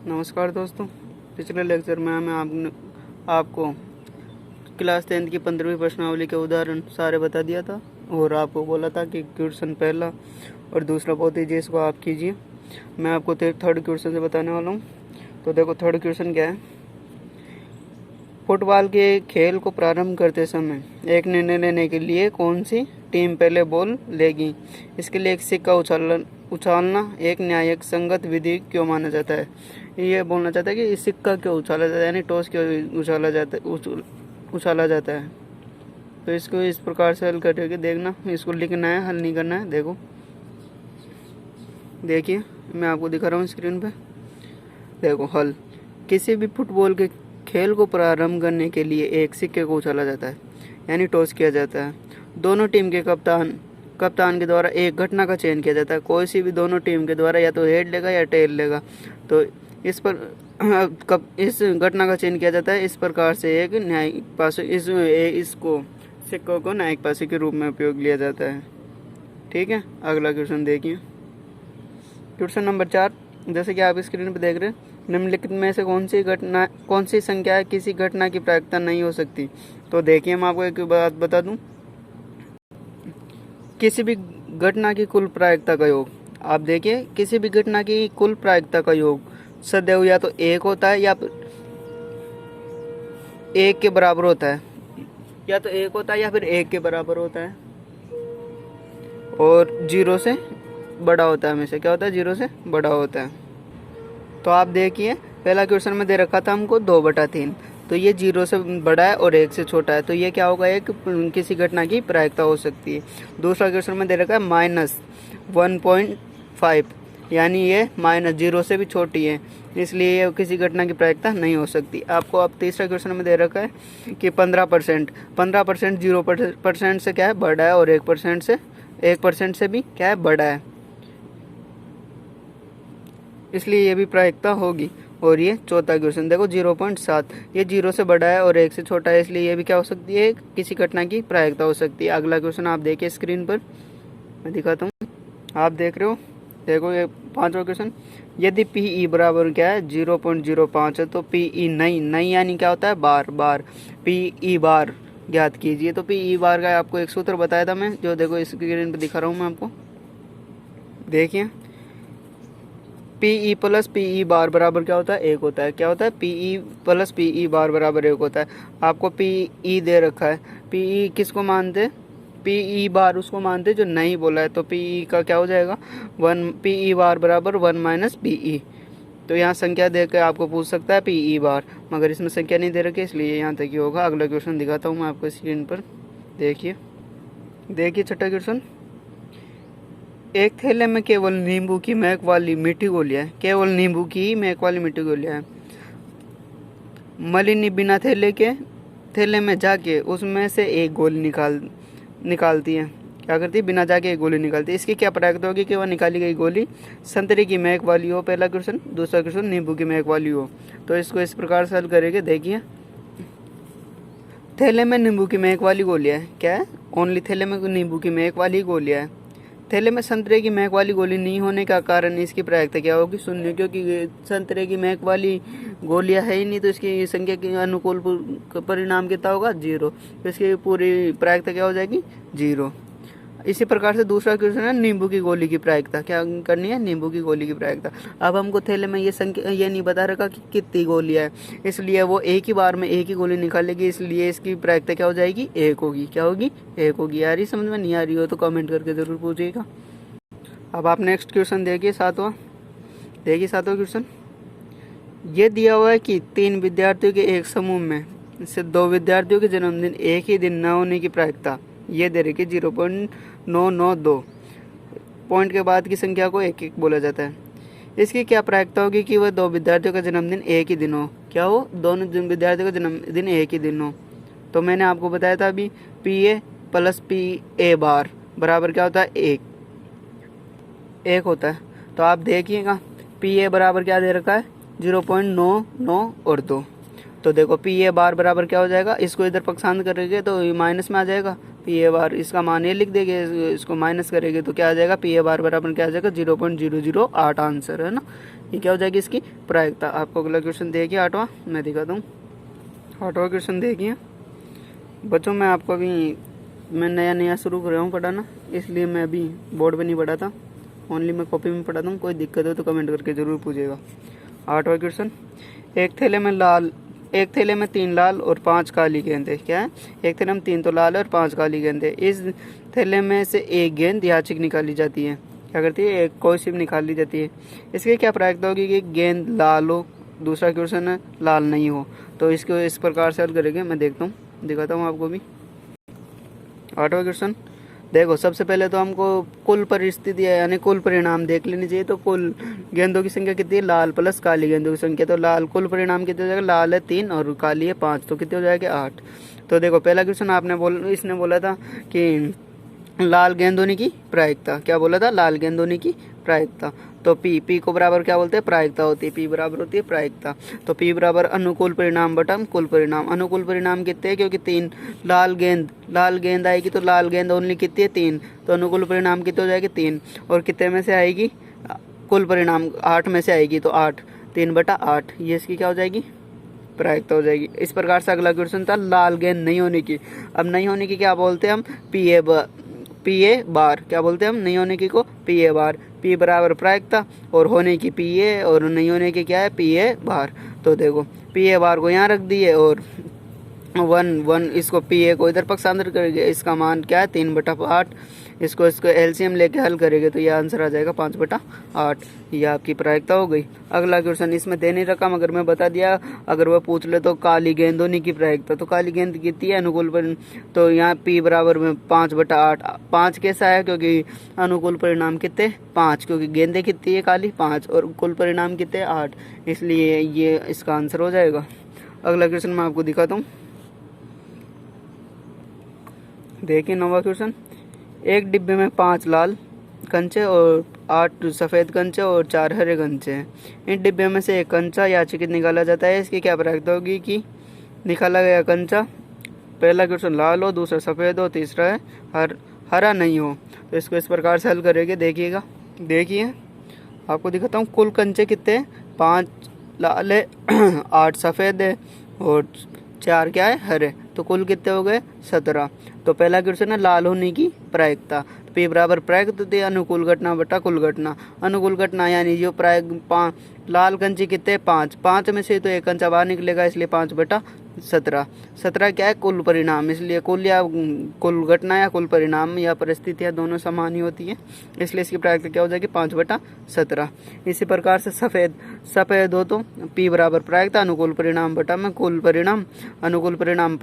नमस्कार दोस्तों। पिछले लेक्चर में मैं आपको क्लास 10 की 15वीं प्रश्नावली के उदाहरण सारे बता दिया था और आपको बोला था कि क्वेश्चन पहला और दूसरा बहुत ईजी, इसको आप कीजिए। मैं आपको थर्ड क्वेश्चन से बताने वाला हूँ। तो देखो थर्ड क्वेश्चन क्या है। फुटबॉल के खेल को प्रारंभ करते समय एक निर्णय लेने के लिए कौन सी टीम पहले बॉल लेगी? इसके लिए एक सिक्का उछालना एक न्यायिक संगत विधि क्यों माना जाता है? ये बोलना चाहता है कि इस सिक्का क्यों उछाला जाता है, यानी टॉस क्यों उछाला जाता है। तो इसको इस प्रकार से हल करके देखना, इसको लिखना है, हल नहीं करना है। देखिए मैं आपको दिखा रहा हूँ स्क्रीन पे। देखो हल, किसी भी फुटबॉल के खेल को प्रारंभ करने के लिए एक सिक्के को उछाला जाता है, यानी टॉस किया जाता है। दोनों टीम के कप्तान के द्वारा एक घटना का चयन किया जाता है। कोई सी भी दोनों टीम के द्वारा या तो हेड लेगा या टेल लेगा। तो इस घटना का चयन किया जाता है। इस प्रकार से एक न्यायिक पासे इसको सिक्कों को न्यायिक पासे के रूप में उपयोग लिया जाता है। ठीक है, अगला क्वेश्चन देखिए। क्वेश्चन नंबर 4, जैसे कि आप स्क्रीन पर देख रहे हैं, निम्नलिखित में से कौन सी संख्या किसी घटना की प्रायिकता नहीं हो सकती? तो देखिए मैं आपको एक बात बता दूं, किसी भी घटना की कुल प्रायिकता का योग, आप देखिए किसी भी घटना की कुल प्रायिकता का योग सदैव या तो एक होता है या एक के बराबर होता है, या तो एक होता है या फिर एक के बराबर होता है, और जीरो से बड़ा होता है। हमेशा क्या होता है? जीरो से बड़ा होता है। तो आप देखिए पहला क्वेश्चन में दे रखा था हमको 2/3, तो ये जीरो से बड़ा है और एक से छोटा है, तो ये क्या होगा? एक किसी घटना की प्रायिकता हो सकती है। दूसरा क्वेश्चन में दे रखा है -1.5, यानी ये माइनस जीरो से भी छोटी है, इसलिए ये किसी घटना की प्रायिकता नहीं हो सकती। आपको अब तीसरा क्वेश्चन में दे रखा है कि 15% 0% से क्या है? बड़ा है, और 1% से भी क्या है? बड़ा है, इसलिए ये भी प्रायिकता होगी। और ये चौथा क्वेश्चन देखो 0.7, ये जीरो से बड़ा है और एक से छोटा है, इसलिए ये भी क्या हो सकती है? किसी घटना की प्रायिकता हो सकती है। अगला क्वेश्चन आप देखिए स्क्रीन पर, मैं दिखाता हूँ, आप देख रहे हो। देखो ये पांचवा क्वेश्चन, यदि PE बराबर क्या है? 0.05 है, तो PE नहीं यानी क्या होता है? बार। PE बार ज्ञात कीजिए। तो PE बार का आपको एक सूत्र बताया था मैं, जो देखो स्क्रीन पर दिखा रहा हूँ मैं आपको। देखिए PE प्लस PE बार बराबर क्या होता है? एक होता है। क्या होता है? PE प्लस PE बार बराबर एक होता है। आपको PE दे रखा है, PE किसको मानते? PE बार उसको मानते जो नहीं बोला है, तो PE का क्या हो जाएगा? 1, PE बार बराबर 1 - PE। तो यहाँ संख्या देकर आपको पूछ सकता है PE बार, मगर इसमें संख्या नहीं दे रखी, इसलिए यहाँ तक ही होगा। अगला क्वेश्चन दिखाता हूँ मैं आपको स्क्रीन पर। देखिए छठा क्वेश्चन, एक थैले में केवल नींबू की महक वाली मिट्टी गोलियां है, केवल नींबू की ही महक वाली मिट्टी गोलियां है। मलिनी बिना थैले में जाके उसमें से एक गोली निकालती है। क्या करती है? बिना जाके एक गोली निकालती है। इसकी क्या प्रायिकता होगी कि वह निकाली गई गोली संतरे की महक वाली हो? पहला क्वेश्चन। दूसरा क्वेश्चन, नींबू की महक वाली हो। तो इसको इस प्रकार से हल करेंगे। देखिए थैले में नींबू की महक वाली गोलियां है। क्या है? ओनली थैले में नींबू की महक वाली गोलियां है। थैले में संतरे की महक वाली गोली नहीं होने का कारण इसकी प्रायिकता क्या होगी? 0, क्योंकि संतरे की महक वाली गोलियां है ही नहीं, तो इसकी संख्या के अनुकूल परिणाम कितना होगा? 0। तो इसकी पूरी प्रायिकता क्या हो जाएगी? 0। इसी प्रकार से दूसरा क्वेश्चन है नींबू की गोली की प्रायिकता। क्या करनी है? नींबू की गोली की प्रायिकता। अब हमको थैले में ये संख्या ये नहीं बता रखा कि कितनी गोलियां है, इसलिए वो एक ही बार में एक ही गोली निकालेगी, इसलिए इसकी प्रायिकता क्या हो जाएगी? 1 होगी। क्या होगी? 1 होगी। आ रही समझ में? नहीं आ रही हो तो कमेंट करके जरूर पूछिएगा। अब आप नेक्स्ट क्वेश्चन देखिए सातवां क्वेश्चन, ये दिया हुआ है कि 3 विद्यार्थियों के एक समूह में से 2 विद्यार्थियों के जन्मदिन एक ही दिन न होने की प्रायिकता ये दे रही कि 0.992। पॉइंट के बाद की संख्या को 1 बोला जाता है। इसकी क्या प्रायिकता होगी कि वह 2 विद्यार्थियों का जन्मदिन एक ही दिन हो? क्या हो? दोनों विद्यार्थियों का जन्मदिन एक ही दिन हो। तो मैंने आपको बताया था अभी, PA प्लस PA बार बराबर क्या होता है? 1 होता है। तो आप देखिएगा PA बराबर क्या दे रखा है? 0.99 और 2। तो देखो PA बार बराबर क्या हो जाएगा? इसको इधर पक्षांत करेंगे तो माइनस में आ जाएगा। PA बार इसका मान ये लिख देंगे, इसको माइनस करेंगे तो क्या आ जाएगा? PA बार बराबर क्या आ जाएगा? 0.008 आंसर है ना। ये क्या हो जाएगी इसकी प्रायिकता। आपको अगला क्वेश्चन देखिए 8वां, मैं दिखाता हूँ। 8वां क्वेश्चन देखिए बच्चों, मैं नया नया शुरू कर रहा हूँ पढ़ाना, इसलिए मैं अभी बोर्ड पे नहीं पढ़ा था, ओनली मैं कॉपी में पढ़ाता हूँ। कोई दिक्कत हो तो कमेंट करके ज़रूर पूछेगा। 8वां क्वेश्चन, एक थैले में 3 लाल और 5 काली गेंदें। क्या है? एक थैले में 3 तो लाल और 5 काली गेंदें। इस थैले में से एक गेंद यादृच्छिक निकाली जाती है। क्या करती है? एक कोई सी भी निकाली जाती है। इसकी क्या प्रायिकता होगी कि गेंद लाल हो, दूसरा क्वेश्चन है लाल नहीं हो। तो इसको इस प्रकार से हल करेंगे, मैं दिखाता हूँ आपको भी। 8वां क्वेश्चन देखो, सबसे पहले तो हमको कुल परिस्थिति यानी कुल परिणाम देख लेनी चाहिए। तो कुल गेंदों की संख्या कितनी है? लाल प्लस काली गेंदों की संख्या। तो लाल कुल परिणाम कितने हो जाएगा? लाल है 3 और काली है 5, तो कितने हो जाएंगे? 8। तो देखो पहला क्वेश्चन इसने बोला था कि लाल गेंद होने की प्रायिकता। क्या बोला था? लाल गेंद होने की प्रायिकता। तो पी को बराबर क्या बोलते हैं? प्रायिकता होती है। पी बराबर होती है प्रायिकता। तो पी बराबर अनुकूल परिणाम बटा कुल परिणाम। अनुकूल परिणाम कितने हैं? क्योंकि 3 लाल गेंद आएगी, तो लाल गेंद ओनली कितनी है? 3। तो अनुकूल परिणाम कितने हो जाएगी? 3। और कितने में से आएगी? कुल परिणाम 8 में से आएगी, तो 8, 3/8, ये इसकी क्या हो जाएगी? प्रायिकता हो जाएगी। इस प्रकार से अगला क्वेश्चन था लाल गेंद नहीं होने की। अब नहीं होने की क्या बोलते हैं हम? पी ए बार। क्या बोलते हैं हम? नहीं होने की को पी ए बार। पी बराबर प्रायिकता और होने की पी ए और नहीं होने की क्या है? पी ए बार। तो देखो पी ए बार को यहाँ रख दिए और 1 इसको पी ए को इधर पक्षांतर करेंगे। इसका मान क्या है? 3/8। इसको एलसीएम लेके हल करेंगे तो ये आंसर आ जाएगा 5/8। ये आपकी प्रायिकता हो गई। अगला क्वेश्चन, इसमें देनी रकम अगर मैं बता दिया, अगर वो पूछ ले तो काली गेंद होने की प्रायिकता। तो काली गेंद कितनी है? अनुकूल परिणाम। तो यहाँ पी बराबर में 5/8। 5 कैसा है? क्योंकि अनुकूल परिणाम कितने? 5, क्योंकि गेंदें कितनी है? काली 5, और कुल परिणाम कितने? 8, इसलिए ये इसका आंसर हो जाएगा। अगला क्वेश्चन मैं आपको दिखाता हूँ। देखिए 9वां क्वेश्चन, एक डिब्बे में 5 लाल कंचे और 8 सफ़ेद कंचे और 4 हरे कंचे हैं। इन डिब्बे में से एक कंचा यादृच्छिक निकाला जाता है। इसकी क्या प्रायिकता होगी कि निकाला गया कंचा पहला क्वेश्चन लाल हो, दूसरा सफ़ेद हो, तीसरा है हरा नहीं हो। तो इसको इस प्रकार से हल करेंगे। देखिए आपको दिखाता हूँ। कुल कंचे कितने हैं? 5 लाल है 8 सफ़ेद है और 4 क्या है? हरे। तो कुल कितने हो गए? 17। तो पहला क्वेश्चन है लाल होने की प्रायिकता। पी बराबर प्रायिकता होती है अनुकूल घटना बटा कुल घटना। अनुकूल घटना यानी जो लाल कंचे कितने? 5 में से तो एक कंचा बाहर निकलेगा, इसलिए 5/17। 17 क्या है? कुल परिणाम। इसलिए कुल घटना या कुल परिणाम या परिस्थितियाँ दोनों समान ही होती है, इसलिए इसकी प्रायिकता क्या हो जाएगी? 5/17। इसी प्रकार से सफ़ेद हो तो पी बराबर प्रायिकता अनुकूल परिणाम बटा में कुल परिणाम। अनुकूल परिणाम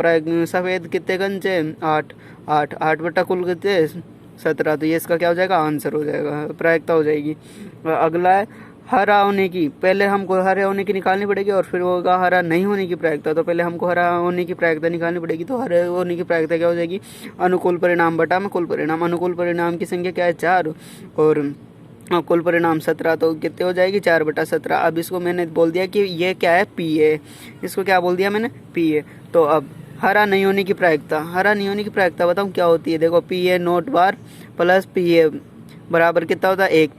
सफ़ेद कितने कंचे? 8 बटा कुल कितने? 17। तो ये इसका क्या हो जाएगा? आंसर हो जाएगा, प्रायिकता हो जाएगी। अगला है हरा होने की। पहले हमको हरे होने की निकालनी पड़ेगी और फिर होगा हरा नहीं होने की प्रायिकता। तो पहले हमको हरा होने की प्रायिकता निकालनी पड़ेगी। तो हरे होने की प्रायिकता क्या हो जाएगी? अनुकूल परिणाम बटा में कुल परिणाम। अनुकूल परिणाम की संख्या क्या है? 4 और कुल परिणाम 17, तो कितने हो जाएगी? 4/17। अब इसको मैंने बोल दिया कि ये क्या है? P A. इसको क्या बोल दिया मैंने? P A. तो अब हरा नहीं होने की प्रायिकता बताऊँ क्या होती है? देखो P A note bar plus P A बराबर कितना होता है? 1।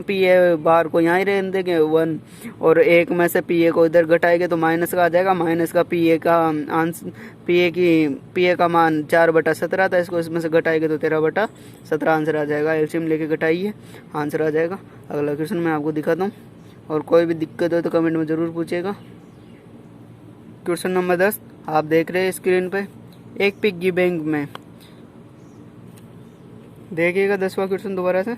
पी ए बार को यहाँ ही रहने देंगे 1, और 1 में से पी ए को इधर घटाएंगे तो माइनस का आ जाएगा। माइनस का पी ए का मान 4/17 था, इसको इसमें से घटाएंगे तो 13/17 आंसर आ जाएगा। एलसीएम लेके घटाइए, आंसर आ जाएगा। अगला क्वेश्चन मैं आपको दिखाता हूँ, और कोई भी दिक्कत हो तो कमेंट में ज़रूर पूछिएगा। क्वेश्चन नंबर 10 आप देख रहे हैं स्क्रीन पे। एक पिग्गी बैंक में, देखिएगा 10वां क्वेश्चन दोबारा से।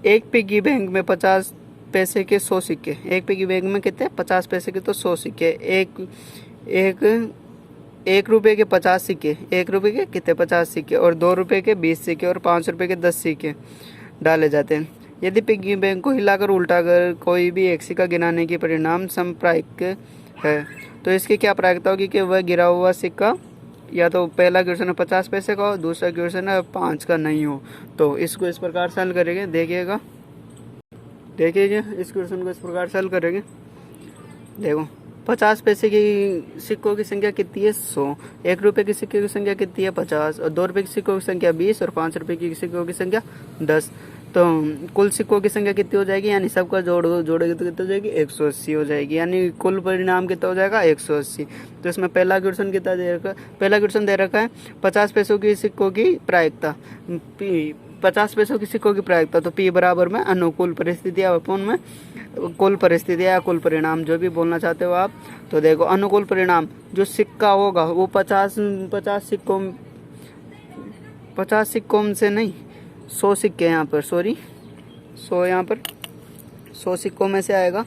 एक पिग्गी बैंक में 50 पैसे के 100 सिक्के। एक पिग्गी बैंक में कितने? 50 पैसे के तो 100 सिक्के। एक रुपये के 50 सिक्के। 1 रुपये के कितने? 50 सिक्के। और 2 रुपये के 20 सिक्के और 5 रुपये के 10 सिक्के डाले जाते हैं। यदि पिग्गी बैंक को हिलाकर उल्टा कर कोई भी एक सिक्का गिनाने की परिणाम समप्रायिक है, तो इसकी क्या प्रायिकता होगी कि वह गिरा हुआ सिक्का या तो पहला क्वेश्चन है 50 पैसे का हो, दूसरा क्वेश्चन है 5 का नहीं हो। तो इसको इस प्रकार से हल करेंगे। देखिएगा इस क्वेश्चन को इस प्रकार से हल करेंगे। देखो 50 पैसे की सिक्कों की संख्या कितनी है? 100। 1 रुपये की सिक्के की संख्या कितनी है? 50। और 2 रुपये की सिक्कों की संख्या 20 और 5 रुपये की सिक्कों की संख्या 10। तो कुल सिक्कों की संख्या कितनी हो जाएगी, यानी सबका जोड़ोगे तो कितनी हो जाएगी, 180 हो जाएगी, यानी कुल परिणाम कितना हो जाएगा, 180। तो इसमें पहला क्वेश्चन कितना दे रखा है, पहला क्वेश्चन दे रखा है 50 पैसों की सिक्कों की प्रायिकता, 50 पैसों की सिक्कों की प्रायिकता, तो P बराबर में अनुकूल परिस्थितियाँ अपन में कुल परिस्थितियाँ या कुल परिणाम जो भी बोलना चाहते हो आप। तो देखो अनुकूल परिणाम जो सिक्का होगा वो 50 सिक्कों से नहीं 100 सिक्के यहाँ पर, सॉरी 100 यहाँ पर 100 सिक्कों में से आएगा,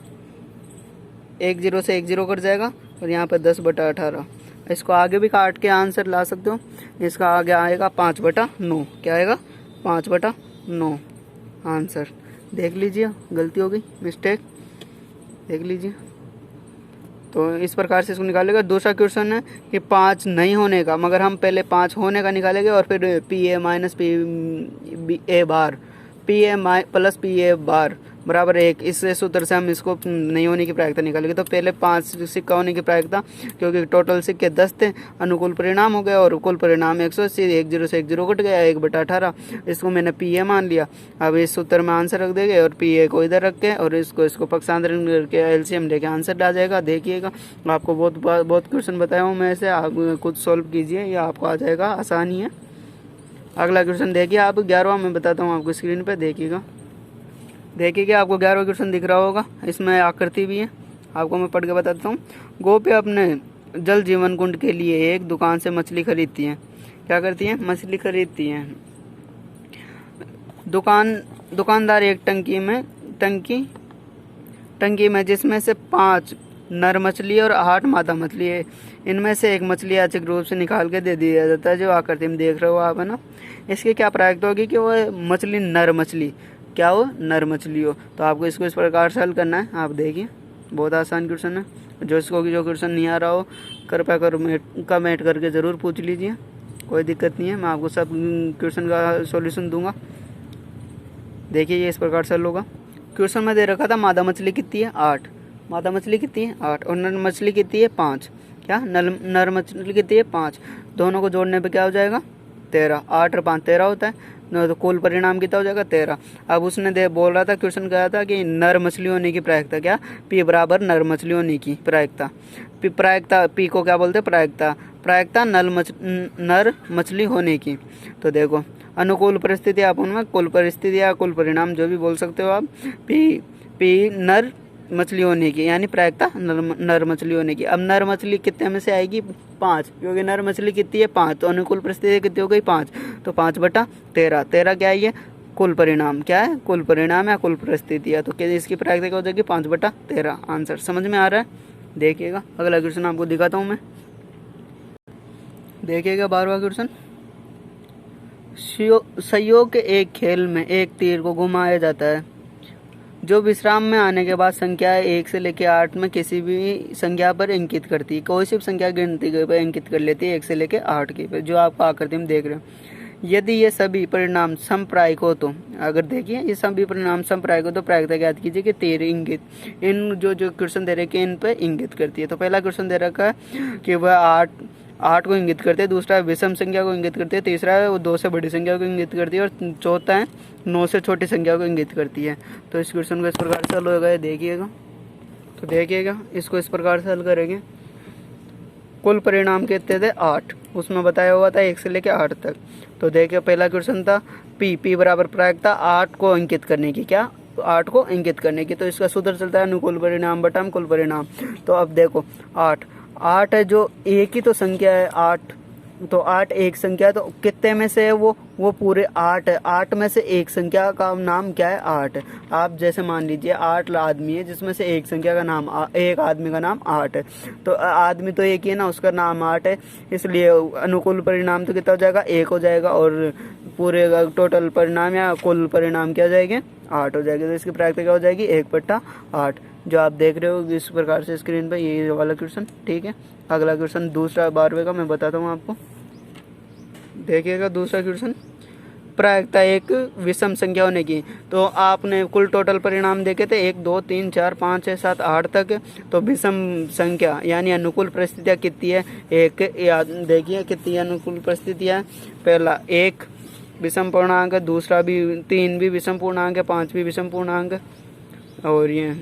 1 0 से 1 0 कट जाएगा और यहाँ पर 10/18। इसको आगे भी काट के आंसर ला सकते हो। इसका आगे आएगा 5/9, क्या आएगा 5/9 आंसर। देख लीजिए गलती हो गई, मिस्टेक देख लीजिए। तो इस प्रकार से इसको निकालेगा। दूसरा क्वेश्चन है कि 5 नहीं होने का, मगर हम पहले 5 होने का निकालेंगे और फिर PA माइनस PA बार, PA प्लस PA बार बराबर 1, इस सूत्र से हम इसको नहीं होने की प्रायिकता निकालेंगे। तो पहले 5 सिक्का होने की प्रायिकता, क्योंकि टोटल सिक्के 10 थे, अनुकूल परिणाम हो गया और कुल परिणाम 180, 1 0 से 1 0 कट गया, 1/18। इसको मैंने PA मान लिया। अब इस सूत्र में आंसर रख देंगे और PA को इधर रख के और इसको पक्षांतरण करके LCM लेके आंसर आ जाएगा। देखिएगा आपको बहुत क्वेश्चन बताया हूँ मैं, ऐसे आप खुद सॉल्व कीजिए, ये आपको आ जाएगा, आसानी है। अगला क्वेश्चन देखिए आप, 11वां मैं बताता हूँ आपको, स्क्रीन पर देखिएगा। देखिए आपको 11वां क्वेश्चन दिख रहा होगा, इसमें आकृति भी है, आपको मैं पढ़ के बताता हूँ। गोपी अपने जल जीवन कुंड के लिए एक दुकान से मछली खरीदती है। क्या करती है, मछली खरीदती है। दुकानदार एक टंकी में जिसमें से 5 नर मछली और 8 मादा मछली है, इनमें से एक मछली यादृच्छिक रूप से निकाल के दे दिया जाता है, जो आकृति में देख रहे हो आप, है ना। इसकी क्या प्रायिकता होगी कि वो मछली नर मछली, क्या हो, नर मछली हो। तो आपको इसको इस प्रकार से हल करना है। आप देखिए बहुत आसान क्वेश्चन है, जो क्वेश्चन नहीं आ रहा हो कृपया कमेंट करके ज़रूर पूछ लीजिए, कोई दिक्कत नहीं है, मैं आपको सब क्वेश्चन का सॉल्यूशन दूंगा। देखिए ये इस प्रकार से हल होगा। क्वेश्चन में दे रखा था मादा मछली कितनी है, 8, मादा मछली कितनी है 8 और नर मछली कितनी है 5, क्या नर मछली कितनी है 5, दोनों को जोड़ने पे क्या हो जाएगा 13, 8 और 5 13 होता है, तो कुल परिणाम कितना हो जाएगा 13। अब उसने बोल रहा था, क्वेश्चन कहा था कि नर मछली होने की प्रायिकता, क्या P बराबर नर मछली होने की प्रायिकता, P को क्या बोलते हैं, प्रायिकता नर मछली होने की। तो देखो अनुकूल परिस्थिति आप उनमें कुल परिस्थिति या कुल परिणाम जो भी बोल सकते हो आप, P नर मछली होने की, यानी प्रायिकता नर मछली होने की। अब नर मछली कितने में से आएगी 5, क्योंकि नर मछली कितनी है 5, तो अनुकूल परिस्थिति कितनी हो गई 5, तो 5/13, 13 क्या है ये कुल परिणाम, क्या है कुल परिणाम या कुल परिस्थिति है, तो इसकी प्रायिकता क्या हो जाएगी 5/13 आंसर। समझ में आ रहा है। देखिएगा अगला क्वेश्चन आपको दिखाता हूँ मैं। देखिएगा 12वां क्वेश्चन, संयोग के एक खेल में एक तीर को घुमाया जाता है, जो विश्राम में आने के बाद संख्या 1 से लेकर 8 में किसी भी संख्या पर अंकित करती है। कोई सी संख्या गिनती पर अंकित कर लेती है 1 से लेकर 8 की, जो आप आकृति में देख रहे हो। यदि ये सभी परिणाम समप्रायिक हो तो, अगर देखिए ये सभी परिणाम समप्रायिक हो तो प्रायिकता ज्ञात कीजिए कि तीर इंगित, इन जो क्वेश्चन दे रखे इन पर इंगित करती है। तो पहला क्वेश्चन दे रखा है कि वह 8 को इंगित करते हैं, दूसरा विषम संख्या को इंगित करती है, तीसरा है वो 2 से बड़ी संख्या को इंगित करती है, और चौथा है 9 से छोटी संख्या को इंगित करती है। तो इस क्वेश्चन को इस प्रकार से हल होगा, देखिएगा। तो देखिएगा इसको इस प्रकार से हल करेंगे। कुल परिणाम कितने थे 8, उसमें बताया हुआ था 1 से लेकर 8 तक। तो देखिए पहला क्वेश्चन था P बराबर प्रायिकता 8 को अंकित करने की, क्या 8 को इंगित करने की। तो इसका सूत्र चलता है अनुकूल परिणाम बटा कुल परिणाम। तो अब देखो 8 है, जो एक ही तो संख्या है 8, तो 8 एक संख्या है, तो कितने में से है वो पूरे 8 है। 8 में से एक संख्या का नाम क्या है 8 है। आप जैसे मान लीजिए 8 आदमी है, जिसमें से एक संख्या का नाम एक आदमी का नाम 8 है, तो आदमी तो एक ही है ना, उसका नाम 8 है, इसलिए अनुकूल परिणाम तो कितना हो जाएगा 1 हो जाएगा, और पूरे टोटल परिणाम या कुल परिणाम क्या हो जाएंगे 8 हो जाएगी। तो इसकी प्रायिकता क्या हो जाएगी 1/8, जो आप देख रहे हो इस प्रकार से स्क्रीन पर, ये वाला क्वेश्चन, ठीक है। अगला क्वेश्चन दूसरा 12वें का मैं बताता हूँ आपको। देखिएगा दूसरा क्वेश्चन, प्रायिकता एक विषम संख्या होने की। तो आपने कुल टोटल परिणाम देखे थे 1 2 3 4 5 6 7 8 तक, तो विषम संख्या यानी अनुकूल परिस्थितियाँ कितनी है 1, देखिए कितनी अनुकूल परिस्थितियाँ। पहला 1 विषम पूर्णांक है, दूसरा भी 3 भी विषम पूर्णांक है, 5 भी विषम पूर्णांक है, और ये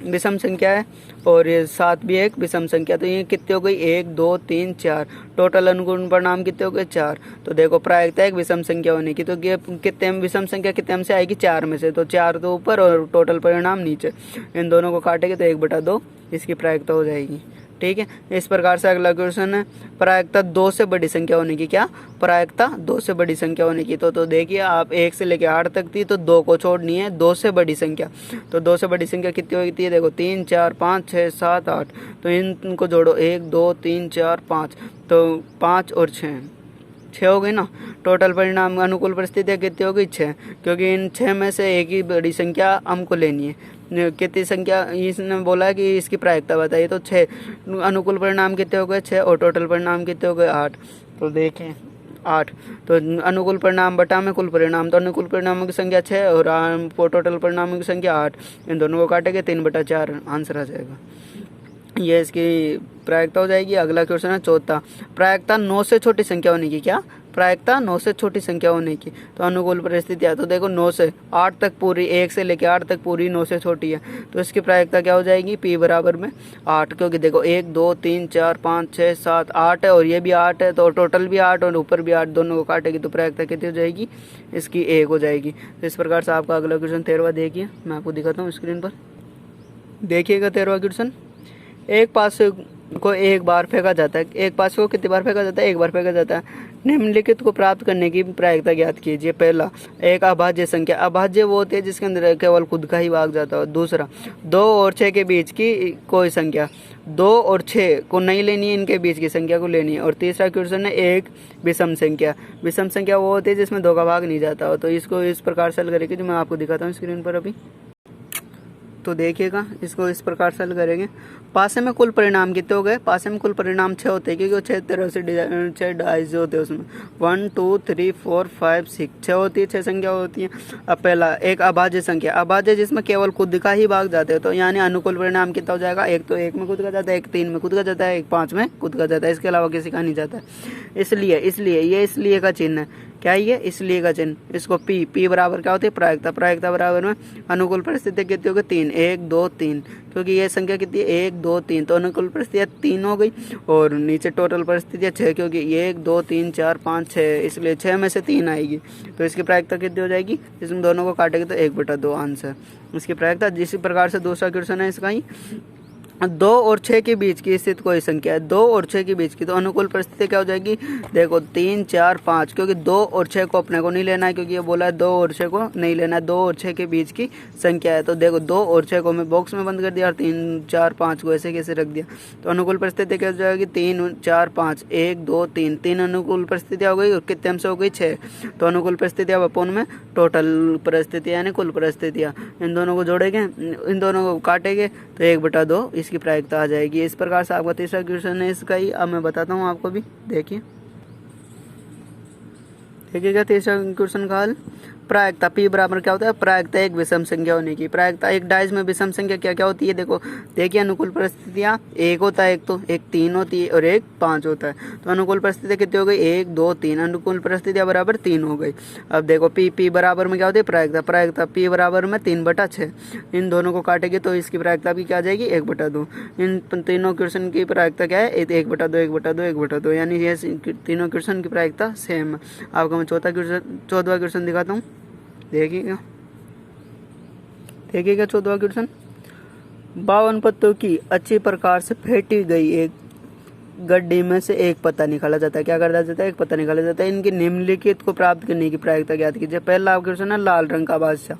विषम संख्या है, और ये 7 भी एक विषम संख्या। तो ये कितनी हो गई, 1 2 3 4, टोटल अनुकूल परिणाम कितने हो गए, 4। तो देखो प्रायिकता एक विषम संख्या होने की, तो ये कितने विषम संख्या कितने से आएगी, 4 में से। तो 4 तो ऊपर और टोटल परिणाम नीचे, इन दोनों को काटेंगे तो 1/2 इसकी प्रायिकता हो जाएगी। ठीक है, इस प्रकार से अगला क्वेश्चन है, प्रायिकता 2 से बड़ी संख्या होने की। क्या प्रायिकता 2 से बड़ी संख्या होने की। तो देखिए आप 1 से लेकर 8 तक थी, तो 2 को छोड़नी है, 2 से बड़ी संख्या। तो 2 से बड़ी संख्या कितनी होती है, देखो 3 4 5 6 7 8, तो इनको जोड़ो 1 2 3 4 5, तो 5 और 6 हो गई ना। टोटल परिणाम अनुकूल परिस्थितियाँ कितनी हो गई, 6, क्योंकि इन 6 में से एक ही बड़ी संख्या हमको लेनी है। कितनी संख्या इसने बोला है कि इसकी प्रायिकता बताइए, तो 6। अनुकूल परिणाम कितने हो गए, 6, और टोटल परिणाम कितने हो गए, 8। तो देखें 8, तो अनुकूल परिणाम बटा में कुल परिणाम, तो अनुकूल परिणामों की संख्या 6 और टोटल परिणामों की संख्या 8, इन दोनों को काटेंगे 3/4 आंसर आ जाएगा। ये इसकी प्रायिकता हो जाएगी। अगला क्वेश्चन है चौथा, प्रायिकता 9 से छोटी संख्या होने की। क्या प्रायिकता 9 से छोटी संख्या होने की। तो अनुकूल परिस्थितियाँ, तो देखो 9 से 8 तक पूरी, 1 से लेकर 8 तक पूरी 9 से छोटी है, तो इसकी प्रायिकता क्या हो जाएगी, p बराबर में 8, क्योंकि देखो 1 2 3 4 5 6 7 8 है, और ये भी 8 है, तो टोटल भी 8 और ऊपर भी 8, दोनों को काटेगी तो प्रायिकता कितनी हो जाएगी, इसकी 1 हो जाएगी। तो इस प्रकार से आपका अगला क्वेश्चन 13वां देखिए, मैं आपको दिखाता हूँ स्क्रीन पर। देखिएगा 13वां क्वेश्चन, एक पास को एक बार फेंका जाता है। एक पास को कितनी बार फेंका जाता है, एक बार फेंका जाता है। निम्नलिखित को प्राप्त करने की प्रायिकता ज्ञात कीजिए। पहला, एक अभाज्य संख्या। अभाज्य वो होती है जिसके अंदर केवल खुद का ही भाग जाता है। दूसरा, 2 और 6 के बीच की कोई संख्या। 2 और 6 को नहीं लेनी है, इनके बीच की संख्या को लेनी है। और तीसरा क्वेश्चन है एक विषम संख्या। विषम संख्या वो होती है जिसमें 2 का भाग नहीं जाता हो। तो इसको इस प्रकार से हल करेंगे, जो मैं आपको दिखाता हूँ स्क्रीन पर अभी। तो देखिएगा, इसको इस प्रकार से हल करेंगे। पासे में कुल परिणाम कितने हो गए, पासे में कुल परिणाम 6 होते हैं, क्योंकि वो 6 तरह से 6 डाइज होते हैं उसमें। 1 2 3 4 5 6 6 होती है, 6 संख्या होती है। अब पहला, एक अभाज्य संख्या। अभाज्य जिसमें केवल खुद का ही भाग जाते हैं, तो यानी अनुकूल परिणाम कितना हो जाएगा, एक तो 1 में खुद का जाता है, एक 3 में खुद का जाता है, एक 5 में खुद का जाता है, इसके अलावा किसी का नहीं जाता है। इसलिए ये इसलिए का चिन्ह है। क्या ये इसलिए का चिन्ह, इसको p बराबर क्या होती है, प्रायिकता। प्रायिकता बराबर में अनुकूल परिस्थिति कितनी हो गई, 3 1 2 3, क्योंकि ये संख्या कितनी है, 1 2 3, तो अनुकूल परिस्थितियाँ 3 हो गई। और नीचे टोटल परिस्थितियाँ 6, क्योंकि 1 2 3 4 5 6, इसलिए 6 में से 3 आएगी। तो इसकी प्रायिकता कितनी हो जाएगी, इसमें दोनों को काटेंगे तो 1/2 आंसर इसकी प्रायिकता। इसी प्रकार से दूसरा क्वेश्चन है इसका ही, 2 और 6 के बीच की स्थित कोई संख्या है। 2 और 6 के बीच की, तो अनुकूल परिस्थिति क्या हो जाएगी, देखो 3 4 5, क्योंकि 2 और 6 को अपने को नहीं लेना है, क्योंकि ये बोला है 2 और 6 को नहीं लेना है, 2 और 6 के बीच की संख्या है। तो देखो 2 और 6 को मैं बॉक्स में बंद कर दिया, और 3 4 5 को ऐसे कैसे रख दिया। तो अनुकूल परिस्थिति क्या हो जाएगी, 3 4 5 1 2 3, 3 अनुकूल परिस्थितियाँ हो गई, और कितने अंश हो गई, 6। तो अनुकूल परिस्थितियाँ अपन में टोटल परिस्थितियाँ यानी कुल परिस्थितियाँ, इन दोनों को जोड़ेंगे, इन दोनों को काटेंगे तो 1/2 इसकी प्रायिकता आ जाएगी। इस प्रकार से आपका तीसरा क्वेश्चन है इसका ही। अब मैं बताता हूँ आपको भी, देखिएगा तीसरा क्वेश्चन का हल। प्रायिकता p बराबर क्या होता है, प्रायिकता एक विषम संख्या होने की। प्रायिकता एक डाइज में विषम संख्या क्या क्या होती है, देखो देखिए अनुकूल परिस्थितियाँ 1 होता है, एक 3 होती है, और एक 5 होता है। तो अनुकूल परिस्थितियाँ कितनी हो गई, 1 2 3, अनुकूल परिस्थितियाँ बराबर 3 हो गई। अब देखो p बराबर में क्या होती है, प्रायिकता। प्रायिकता p बराबर में 3/6, इन दोनों को काटेंगे तो इसकी प्रायिकता भी क्या आ जाएगी, 1/2। इन तीनों क्वेश्चन की प्रायिकता क्या है, 1/2 1/2 1/2, यानी ये तीनों क्वेश्चन की प्रायिकता सेम है। आपको मैं 14वां क्वेश्चन दिखाता हूँ, देखिएगा 14वां क्वेश्चन। 52 पत्तों की अच्छी प्रकार से फेंटी गई एक गड्डी में से एक पत्ता निकाला जाता है। क्या करा जाता है, एक पत्ता निकाला जाता है। इनकी निम्नलिखित को प्राप्त करने की प्रायिकता ज्ञात कीजिए। पहला क्वेश्चन है लाल रंग का बादशाह।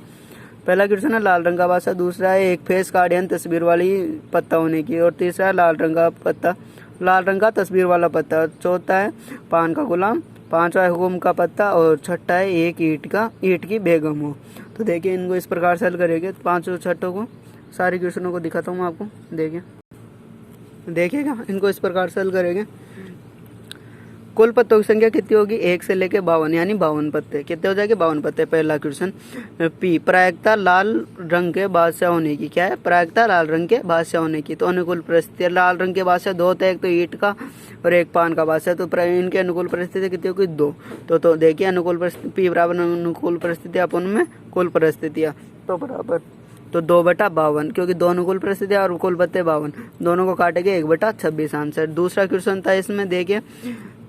पहला क्वेश्चन है लाल रंग का बादशाह। दूसरा है एक फेस कार्ड यानी तस्वीर वाली पत्ता होने की। और तीसरा है लाल रंग का पत्ता, लाल रंग का तस्वीर वाला पत्ता। चौथा है पान का गुलाम। पांचवा है हुकुम का पत्ता। और छठा है एक ईंट की बेगम हो। तो देखिए इनको इस प्रकार से हल करेंगे, पांचों छठों को सारे क्वेश्चनों को दिखाता हूँ आपको। देखिएगा इनको इस प्रकार से हल करेंगे। कुल पत्तों की संख्या कितनी होगी, 1 से लेके 52 यानी 52 पत्ते। कितने हो जाएंगे, 52 पत्ते। पहला क्वेश्चन। पी, प्रायिकता लाल रंग के बादशाह होने की। क्या है, प्रायिकता लाल रंग के बादशाह होने की। तो अनुकूल परिस्थिति, लाल रंग के बादशाह दो होते हैं, एक तो ईंट का और एक पान का बादशाह। तो इनके अनुकूल परिस्थिति कितनी होगी, 2। तो देखिए अनुकूल परिस्थिति, पी बराबर अनुकूल परिस्थिति अपन में कुल परिस्थितियाँ, तो बराबर तो 2/52, क्योंकि दो अनुकूल परिस्थितियाँ और कुल पत्ते 52, दोनों को काटेंगे 1/26 आंसर। दूसरा क्वेश्चन था इसमें, देखिए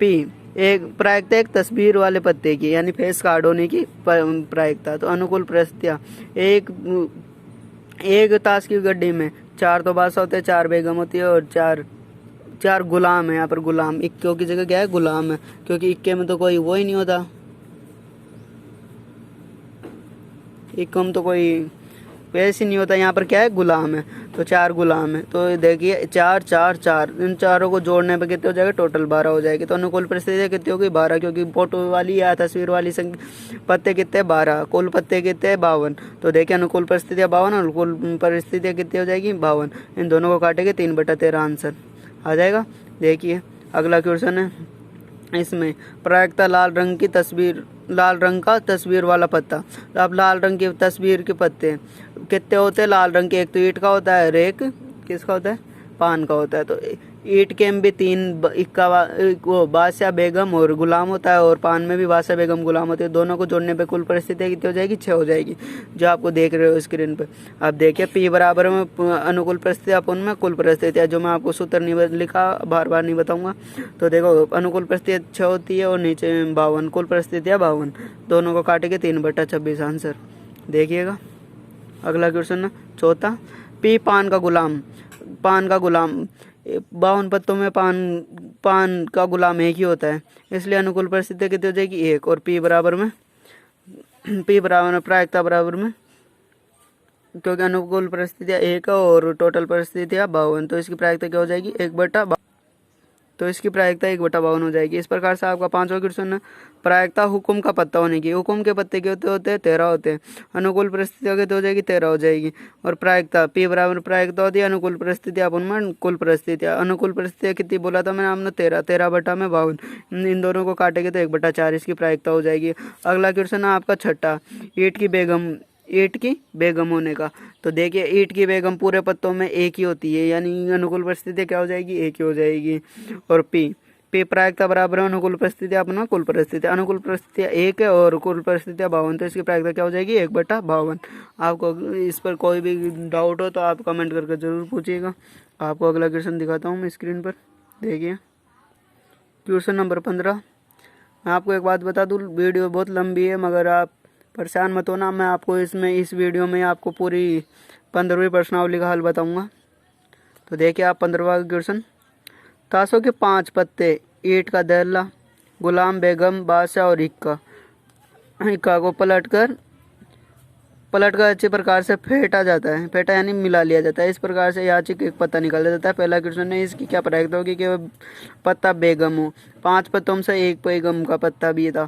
पी, एक प्रायिकता एक तस्वीर वाले पत्ते की यानी फेस कार्ड होने की प्रायिकता। तो अनुकूल परिस्थितियाँ, एक ताश की गड्डी में 4 तो बादशाह होते हैं, 4 बेगम होती है और 4 गुलाम है। यहाँ पर गुलाम, इक्के की जगह क्या है, गुलाम है, क्योंकि इक्के में तो कोई वो ही नहीं होता, इक्के में तो कोई वैसे नहीं होता, यहाँ पर क्या है, गुलाम है। तो 4 गुलाम है। तो देखिए 4 4 4, इन चारों को जोड़ने पे कितने हो जाएगा, टोटल 12 हो जाएगी। तो अनुकूल परिस्थिति कितनी होगी, 12, क्योंकि फोटो वाली या तस्वीर वाली पत्ते कितने, 12, कुल पत्ते कितने, 52। तो देखिए अनुकूल परिस्थितियाँ 52, अनुकूल परिस्थितियाँ कितनी हो जाएगी, 52। इन दोनों को काटेंगे 3/13 आंसर आ जाएगा। देखिए अगला क्वेश्चन है इसमें, प्रायिकता लाल रंग की तस्वीर, लाल रंग का तस्वीर वाला पत्ता। तो अब लाल रंग की तस्वीर के पत्ते कितने होते हैं लाल रंग के, एक तो ईंट का होता है और एक किसका होता है, पान का होता है। तो ईंट के में भी 3 इक्का वो बादशाह बेगम और गुलाम होता है, और पान में भी बादशाह बेगम गुलाम होते हैं। दोनों को जोड़ने पे कुल परिस्थिति कितनी हो जाएगी, 6 हो जाएगी, जो आपको देख रहे हो स्क्रीन पे। अब देखिए पी बराबर में अनुकूल परिस्थिति अपन में कुल परिस्थितियाँ, जो मैं आपको सूत्र नहीं लिखा, बार बार नहीं बताऊंगा। तो देखो अनुकूल परिस्थिति 6 होती है और नीचे 52, कुल परिस्थितियाँ 52, दोनों को काटेंगे 3/26 आंसर। देखिएगा अगला क्वेश्चन है चौथा, पी पान का गुलाम, पान का गुलाम 52 पत्तों में पान का गुलाम एक ही होता है, इसलिए अनुकूल परिस्थिति कितनी हो जाएगी, 1। और पी बराबर में प्रायिकता बराबर में, क्योंकि अनुकूल परिस्थितियाँ 1 और टोटल परिस्थितियाँ 52, तो इसकी प्रायिकता क्या हो जाएगी, 1/52। तो इसकी प्रायिकता 1/52 हो जाएगी। इस प्रकार से आपका 5वां क्वेश्चन है, प्रायिकता हुक्म का पत्ता होने की। हुक्म के पत्ते के होते हैं 13 होते हैं, अनुकूल परिस्थितियों के तो हो जाएगी 13 हो जाएगी। और प्रायिकता पी बराबर प्रायिकता होती है अनुकूल परिस्थितियाँ अपन में कुल परिस्थितियाँ। अनुकूल परिस्थितियाँ कितनी बोला था मैंने आपने, 13, 13/52, इन दोनों को काटेंगे तो 1/4 इसकी प्रायिकता हो जाएगी। अगला क्वेश्चन है आपका छठा, ईंट की बेगम होने का। तो देखिए ईंट की बेगम पूरे पत्तों में एक ही होती है, यानी अनुकूल परिस्थिति क्या हो जाएगी, एक ही हो जाएगी। और पी प्रायिकता बराबर है अनुकूल परिस्थिति अपना कुल परिस्थिति। अनुकूल परिस्थितियाँ 1 है और कुल परिस्थितियाँ 52, तो इसकी प्रायिकता क्या हो जाएगी, 1/52। आपको इस पर कोई भी डाउट हो तो आप कमेंट करके जरूर पूछिएगा। आपको अगला क्वेश्चन दिखाता हूँ मैं स्क्रीन पर, देखिए क्वेश्चन नंबर 15। मैं आपको एक बात बता दूँ, वीडियो बहुत लंबी है, मगर आप परेशान मत होना, मैं आपको इस वीडियो में आपको पूरी 15वीं प्रश्नावली का हल बताऊंगा। तो देखिए आप 15वां क्वेश्चन, ताशों के 5 पत्ते, ईंट का दहला, गुलाम बेगम, बादशाह और इक्का को पलटकर अच्छी प्रकार से फेंटा जाता है, फेंटा यानी मिला लिया जाता है। इस प्रकार से याचिक एक पत्ता निकाल जाता है। पहला क्वेश्चन है, इसकी क्या प्रायिकता होगी कि पत्ता बेगम हो। 5 पत्तों से एक बेगम का पत्ता भी था,